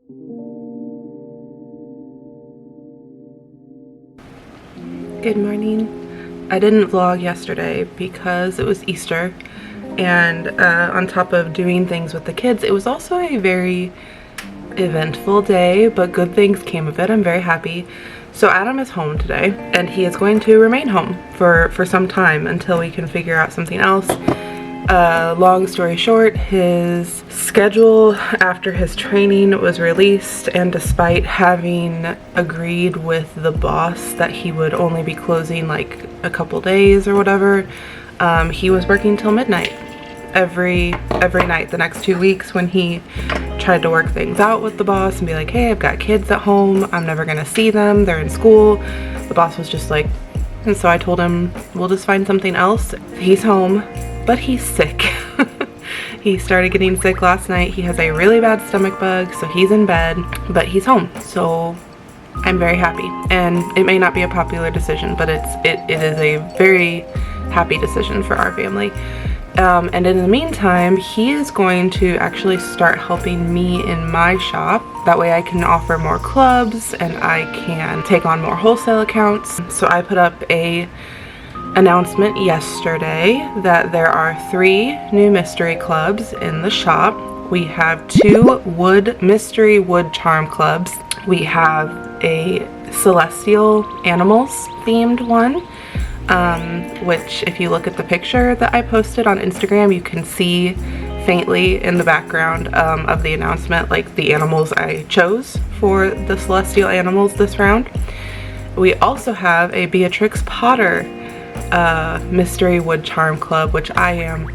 Good morning. I didn't vlog yesterday because it was Easter, and on top of doing things with the kids, it was also a very eventful day, but good things came of it. I'm very happy. So Adam is home today, and he is going to remain home for some time until we can figure out something else. Long story short, his schedule after his training was released, and despite having agreed with the boss that he would only be closing like a couple days or whatever, he was working till midnight every night the next 2 weeks when he tried to work things out with the boss and be like, hey, I've got kids at home, I'm never gonna see them, they're in school. The boss was just like, and so I told him, we'll just find something else. He's home, but he's sick. He started getting sick last night. He has a really bad stomach bug, so he's in bed, but he's home. So I'm very happy. And it may not be a popular decision, but it is a very happy decision for our family. And in the meantime, he is going to actually start helping me in my shop. That way I can offer more clubs and I can take on more wholesale accounts. So I put up a announcement yesterday that there are 3 new mystery clubs in the shop. We have 2 mystery wood charm clubs. We have a celestial animals themed one, which if you look at the picture that I posted on Instagram, you can see faintly in the background of the announcement like the animals I chose for the celestial animals this round. We also have a Beatrix Potter mystery wood charm club, which I am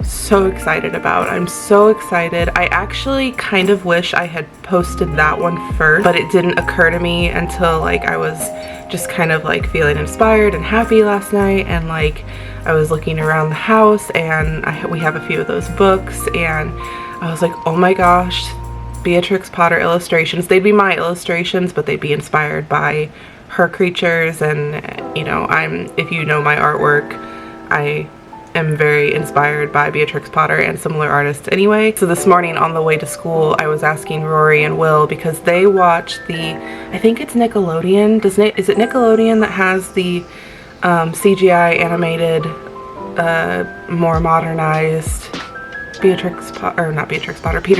so excited about. I'm so excited. I actually kind of wish I had posted that one first, but it didn't occur to me until like I was just kind of like feeling inspired and happy last night, and like I was looking around the house and we have a few of those books, and I was like, oh my gosh, Beatrix Potter illustrations. They'd be my illustrations, but they'd be inspired by her creatures. And you know, if you know my artwork, I am very inspired by Beatrix Potter and similar artists anyway. So this morning on the way to school, I was asking Rory and Will, because they watch I think it's Nickelodeon. Is it Nickelodeon that has the CGI animated, more modernized Peter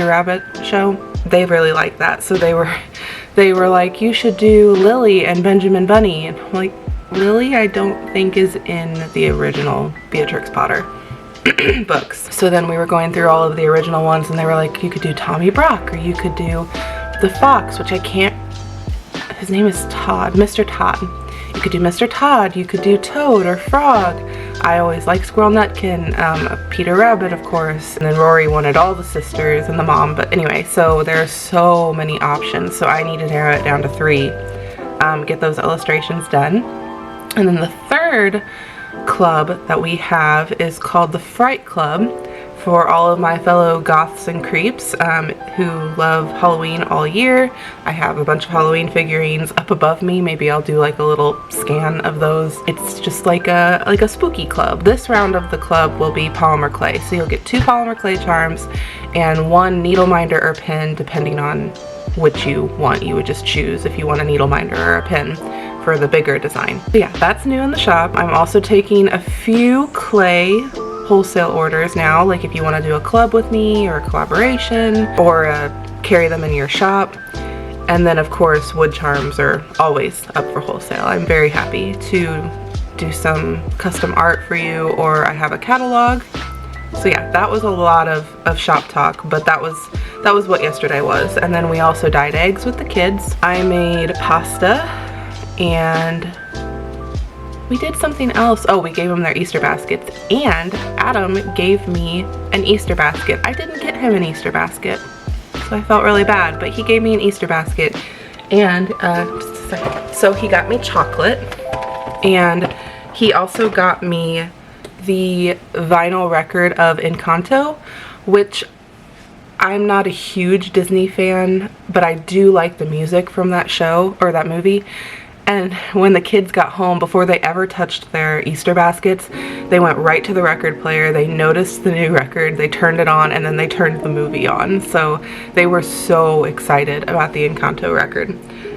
Rabbit show? They really like that. So they were like, you should do Lily and Benjamin Bunny. And I'm like, Lily I don't think is in the original Beatrix Potter books. So then we were going through all of the original ones, and they were like, you could do Tommy Brock, or you could do the fox, which I can't, his name is Todd, Mr. Todd. You could do Mr. Todd, you could do Toad or Frog. I always like Squirrel Nutkin, Peter Rabbit of course, and then Rory wanted all the sisters and the mom. But anyway, so there are so many options, so I need to narrow it down to 3, get those illustrations done. And then the third club that we have is called the Fright Club, for all of my fellow goths and creeps who love Halloween all year. I have a bunch of Halloween figurines up above me. Maybe I'll do like a little scan of those. It's just like a spooky club. This round of the club will be polymer clay. So you'll get 2 polymer clay charms and 1 needle minder or pin, depending on which you want. You would just choose if you want a needle minder or a pin for the bigger design. So yeah, that's new in the shop. I'm also taking a few clay wholesale orders now, like if you want to do a club with me or a collaboration, or carry them in your shop. And then of course wood charms are always up for wholesale. I'm very happy to do some custom art for you, or I have a catalog. So yeah, that was a lot of shop talk, but that was what yesterday was. And then we also dyed eggs with the kids. I made pasta, and we did something else. Oh, we gave them their Easter baskets, and Adam gave me an Easter basket. I didn't get him an Easter basket, so I felt really bad, but he gave me an Easter basket. And just a second. So he got me chocolate, and he also got me the vinyl record of Encanto, which I'm not a huge Disney fan, but I do like the music from that show, or that movie. And when the kids got home, before they ever touched their Easter baskets, they went right to the record player, they noticed the new record, they turned it on, and then they turned the movie on. So they were so excited about the Encanto record.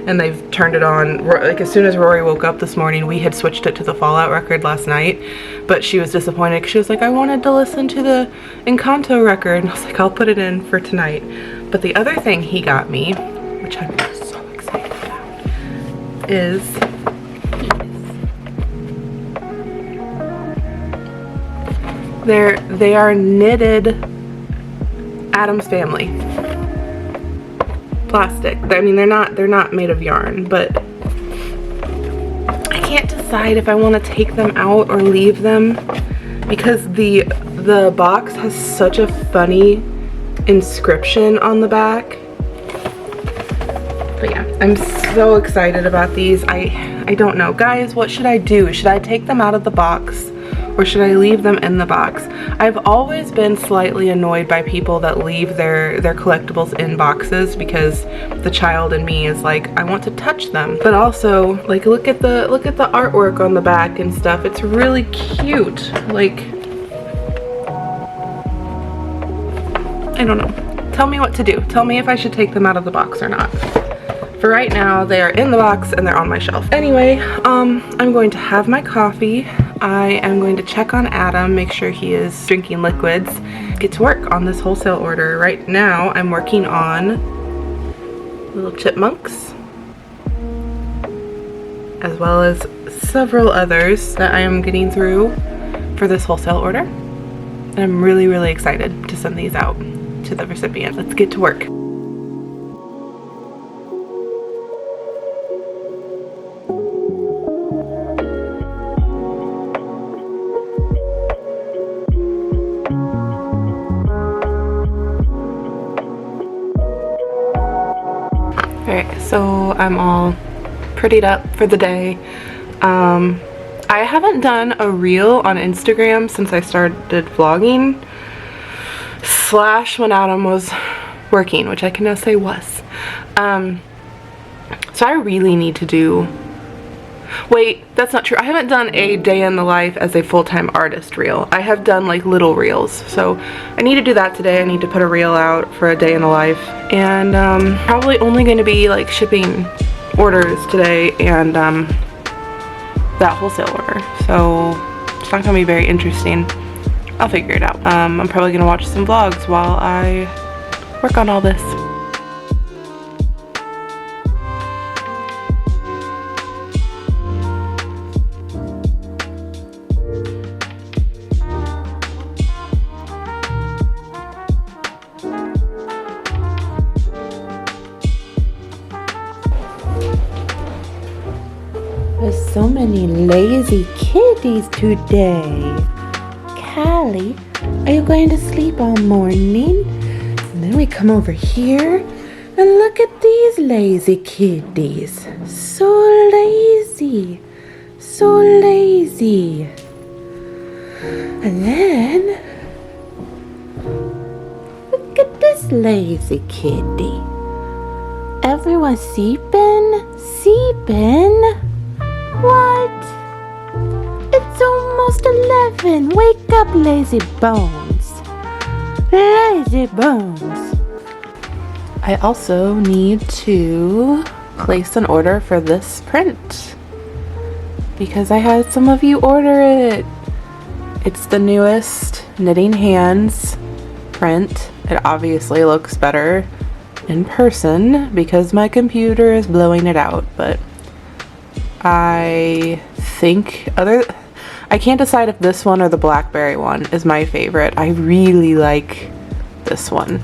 And they've turned it on, like as soon as Rory woke up this morning, we had switched it to the Fallout record last night, but she was disappointed because she was like, I wanted to listen to the Encanto record. And I was like, I'll put it in for tonight. But the other thing he got me, which I'm so excited about, is they are knitted Addams Family plastic. I mean, they're not made of yarn, but I can't decide if I want to take them out or leave them because the box has such a funny inscription on the back. But yeah, I'm so excited about these. I don't know. Guys, what should I do? Should I take them out of the box or should I leave them in the box? I've always been slightly annoyed by people that leave their collectibles in boxes because the child in me is like, I want to touch them. But also, like, look at the artwork on the back and stuff. It's really cute. Like, I don't know. Tell me what to do. Tell me if I should take them out of the box or not. For right now, they are in the box and they're on my shelf. Anyway, I'm going to have my coffee. I am going to check on Adam, make sure he is drinking liquids, get to work on this wholesale order. Right now, I'm working on little chipmunks, as well as several others that I am getting through for this wholesale order. And I'm really, really excited to send these out to the recipient. Let's get to work. Alright, so I'm all prettied up for the day. I haven't done a reel on Instagram since I started vlogging, / when Adam was working, which I can now say was. So I really need to do, wait, that's not true. I haven't done a day in the life as a full-time artist reel. I have done like little reels, so I need to do that today. I need to put a reel out for a day in the life, and probably only going to be like shipping orders today and that wholesale order, so it's not going to be very interesting. I'll figure it out. I'm probably going to watch some vlogs while I work on all this. There's so many lazy kitties today. Callie, are you going to sleep all morning? And then we come over here and look at these lazy kitties. So lazy. So lazy. And then look at this lazy kitty. Everyone sleeping? Sleeping? What? It's almost 11. Wake up, lazy bones. Lazy bones. I also need to place an order for this print because I had some of you order it. It's the newest Knitting Hands print. It obviously looks better in person because my computer is blowing it out, but I think I can't decide if this one or the blackberry one is my favorite. I really like this one.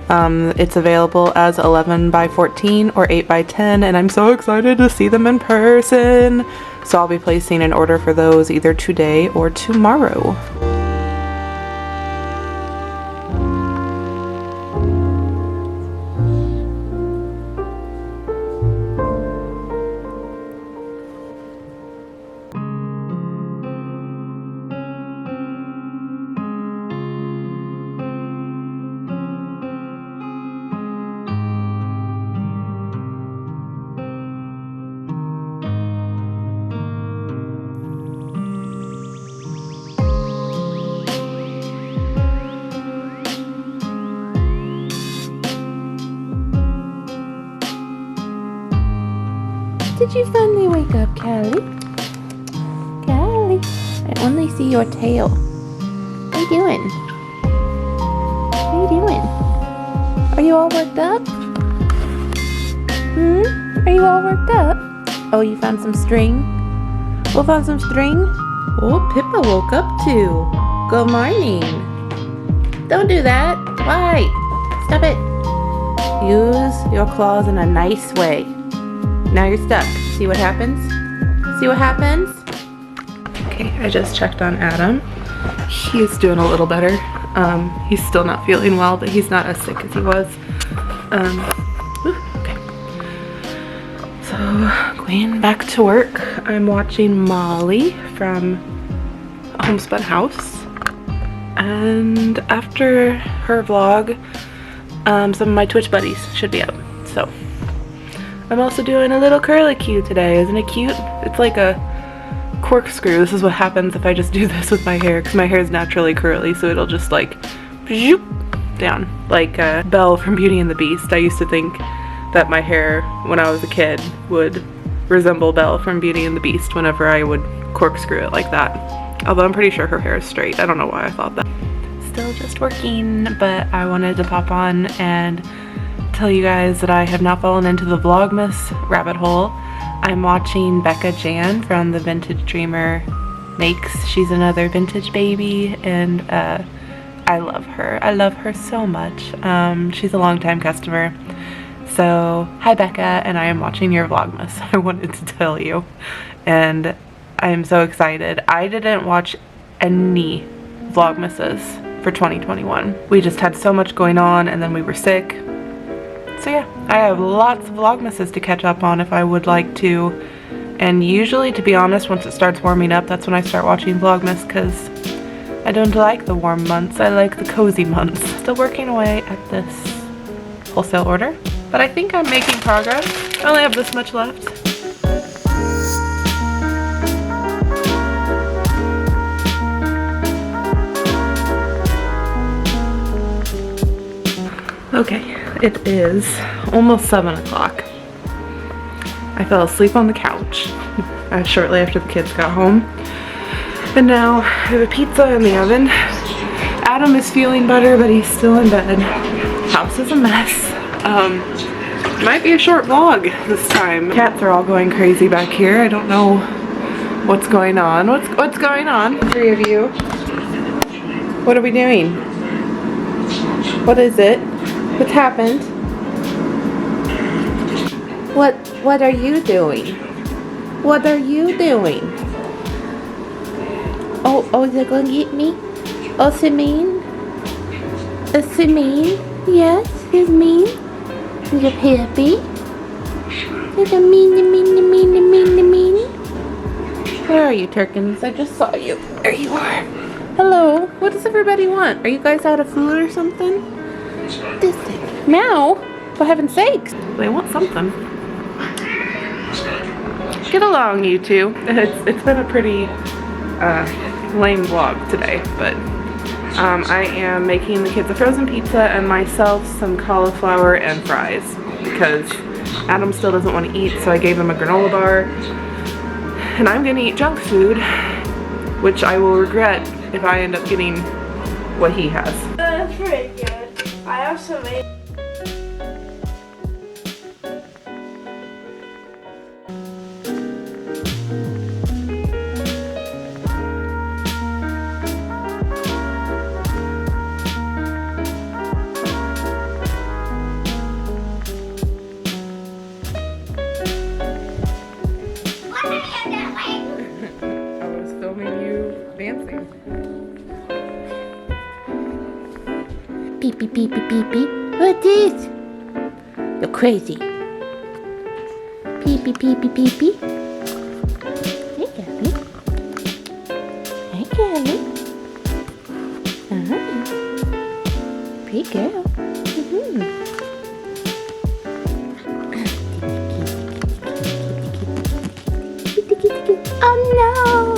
It's available as 11 by 14 or 8 by 10, and I'm so excited to see them in person. So I'll be placing an order for those either today or tomorrow. did you finally wake up, Callie? Callie, I only see your tail. What are you doing? What are you doing? Are you all worked up? Are you all worked up? Oh, you found some string? Who found some string? Oh, Pippa woke up too. Good morning. Don't do that. Why? Stop it. Use your claws in a nice way. Now you're stuck. See what happens? See what happens? Okay, I just checked on Adam. He's doing a little better. He's still not feeling well, but he's not as sick as he was. Okay. So, going back to work. I'm watching Molly from Homespun House. And after her vlog, some of my Twitch buddies should be up. So, I'm also doing a little curlicue today. Isn't it cute? It's like a corkscrew. This is what happens if I just do this with my hair, because my hair is naturally curly, so it'll just like zoop down like Belle from Beauty and the Beast. I used to think that my hair when I was a kid would resemble Belle from Beauty and the Beast whenever I would corkscrew it like that. Although I'm pretty sure her hair is straight. I don't know why I thought that. Still just working, but I wanted to pop on and tell you guys that I have not fallen into the Vlogmas rabbit hole. I'm watching Becca Jan from the Vintage Dreamer Makes. She's another vintage baby, and I love her. I love her so much. She's a longtime customer. So, hi Becca, and I am watching your Vlogmas. I wanted to tell you. And I'm so excited. I didn't watch any Vlogmases for 2021. We just had so much going on, and then we were sick. So yeah, I have lots of Vlogmases to catch up on if I would like to. And usually, to be honest, once it starts warming up, that's when I start watching Vlogmas, because I don't like the warm months. I like the cozy months. Still working away at this wholesale order, but I think I'm making progress. I only have this much left. Okay, it is almost 7 o'clock. I fell asleep on the couch shortly after the kids got home. And now I have a pizza in the oven. Adam is feeling better, but he's still in bed. House is a mess. Might be a short vlog this time. Cats are all going crazy back here. I don't know what's going on. What's going on? The three of you. What are we doing? What is it? What's happened? What are you doing? What are you doing? Oh, you're gonna get me? Oh, Simine? Simine? Yes, he's mean. You're happy? You're mean. Where are you, Turkins? I just saw you. There you are. Hello. What does everybody want? Are you guys out of food or something? This thing. Meow? For heaven's sakes. They want something. Get along, you two. It's been a pretty lame vlog today, but I am making the kids a frozen pizza and myself some cauliflower and fries because Adam still doesn't want to eat, so I gave him a granola bar. And I'm gonna eat junk food, which I will regret if I end up getting what he has. That's pretty good. I have some. I was filming you dancing. Beep, beep, beep, beep, beep, beep. What is? You're crazy. Beep, beep, beep, beep, beep, beep. Hey, Gabby. Hey, Gabby. Pretty girl. Oh no!